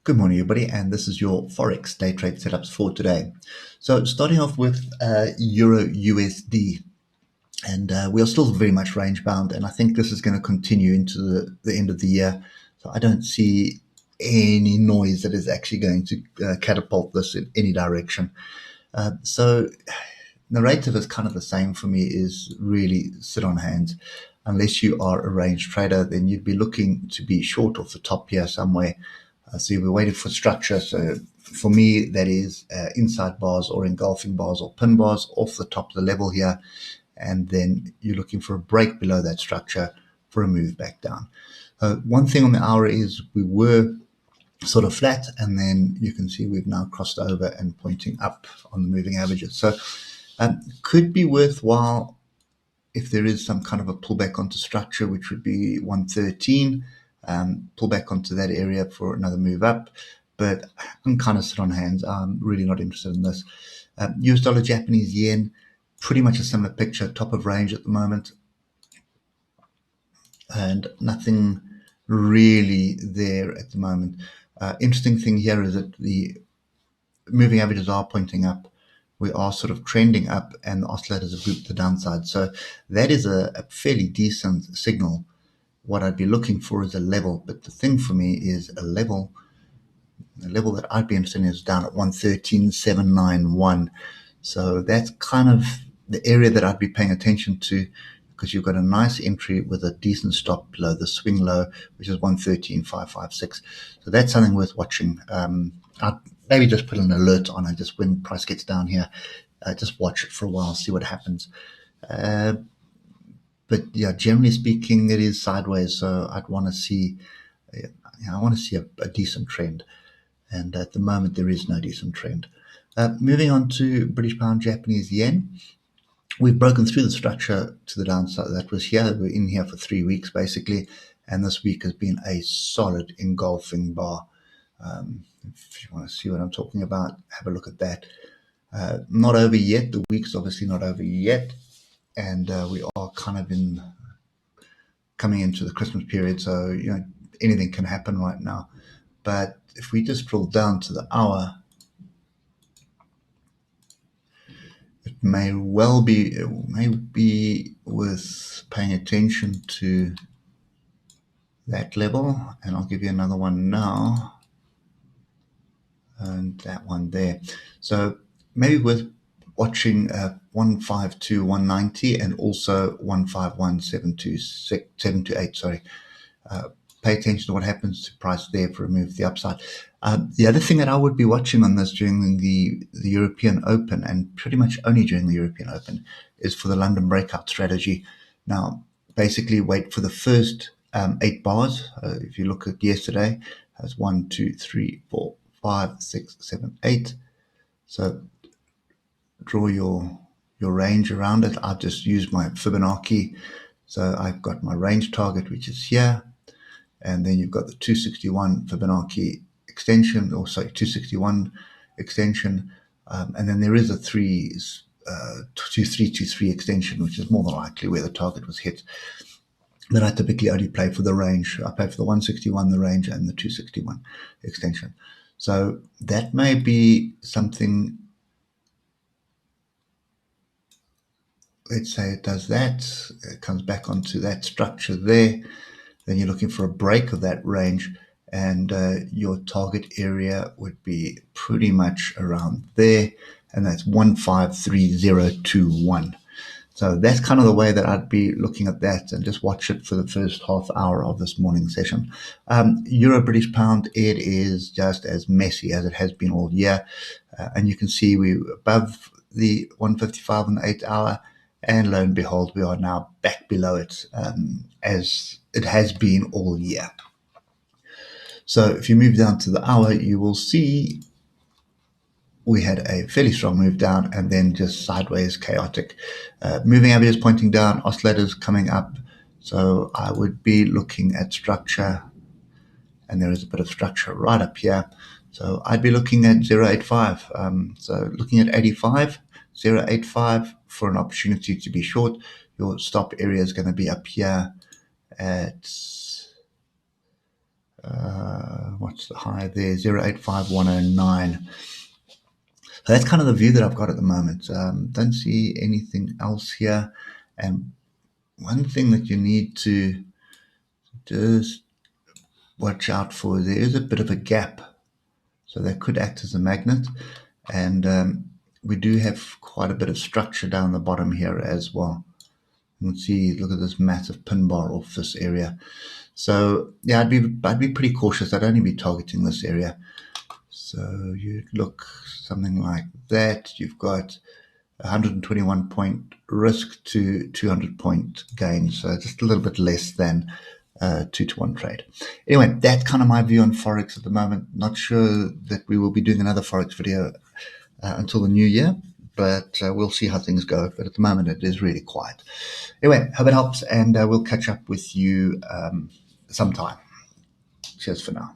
Good morning, everybody, and this is your Forex day trade setups for today. So starting off with Euro USD, and we are still very much range bound, and I think this is going to continue into the end of the year. So I don't see any noise that is actually going to catapult this in any direction. So narrative is kind of the same for me, is really sit on hands. Unless you are a range trader, then you'd be looking to be short off the top here somewhere. So you'll be waiting for structure. So for me, that is inside bars or engulfing bars or pin bars off the top of the level here. And then you're looking for a break below that structure for a move back down. One thing on the hour is we were sort of flat, and then you can see we've now crossed over and pointing up on the moving averages. So could be worthwhile if there is some kind of a pullback onto structure, which would be 113, pull back onto that area for another move up. But I'm kind of sit on hands. I'm really not interested in this. US dollar, Japanese yen, pretty much a similar picture, top of range at the moment. And nothing really there at the moment. Interesting thing here is that the moving averages are pointing up. We are sort of trending up, and the oscillators have grouped the downside. So that is a fairly decent signal. What I'd be looking for is a level, but the thing for me is a level that I'd be interested in is down at 113.791. So that's kind of the area that I'd be paying attention to, because you've got a nice entry with a decent stop below the swing low, which is 113.556. So that's something worth watching. I'd maybe just put an alert on it, just when price gets down here, just watch it for a while, see what happens. But yeah, generally speaking, it is sideways. So I'd want to see, a decent trend. And at the moment, there is no decent trend. Moving on to British pound, Japanese yen. We've broken through the structure to the downside that was here. We're in here for 3 weeks, basically. And this week has been a solid engulfing bar. If you want to see what I'm talking about, have a look at that. Not over yet. The week's obviously not over yet. And we are kind of coming into the Christmas period. So, anything can happen right now. But if we just drill down to the hour, it may be worth paying attention to that level. And I'll give you another one now. And that one there. So maybe worth watching 152, 190 and also 151, 728. Sorry. Pay attention to what happens to price there for a move to the upside. The other thing that I would be watching on this during the European Open, and pretty much only during the European Open, is for the London breakout strategy. Now, basically wait for the first 8 bars. If you look at yesterday, has 1, 2, 3, 4, 5, 6, 7, 8. So draw your range around it. I've just used my Fibonacci. So I've got my range target, which is here. And then you've got the 261 Fibonacci extension, 261 extension. And then there is a 2323 extension, which is more than likely where the target was hit. Then I typically only play for the range. I play for the 161, the range, and the 261 extension. So that may be something. Let's say it does that. It comes back onto that structure there. Then you're looking for a break of that range, and your target area would be pretty much around there, and that's 153021. So that's kind of the way that I'd be looking at that, and just watch it for the first half hour of this morning session. Euro British pound, it is just as messy as it has been all year, and you can see we're above the 155 on the 8 hour, and lo and behold, we are now back below it, as it has been all year. So if you move down to the hour, you will see we had a fairly strong move down, and then just sideways chaotic. Moving averages pointing down, oscillators coming up. So I would be looking at structure, and there is a bit of structure right up here. So I'd be looking at 0.85. So looking at 85, 0.85 for an opportunity to be short. Your stop area is going to be up here at What's the high there? 085109. So that's kind of the view that I've got at the moment. Don't see anything else here. And one thing that you need to just watch out for, there is a bit of a gap. So that could act as a magnet. And we do have quite a bit of structure down the bottom here as well. You can see, look at this massive pin bar off this area. So yeah, I'd be pretty cautious. I'd only be targeting this area. So you look something like that. You've got 121 point risk to 200 point gain. So just a little bit less than 2-to-1 trade. Anyway, that's kind of my view on Forex at the moment. Not sure that we will be doing another Forex video until the new year, but we'll see how things go. But at the moment, it is really quiet. Anyway, hope it helps, and we'll catch up with you sometime. Cheers for now.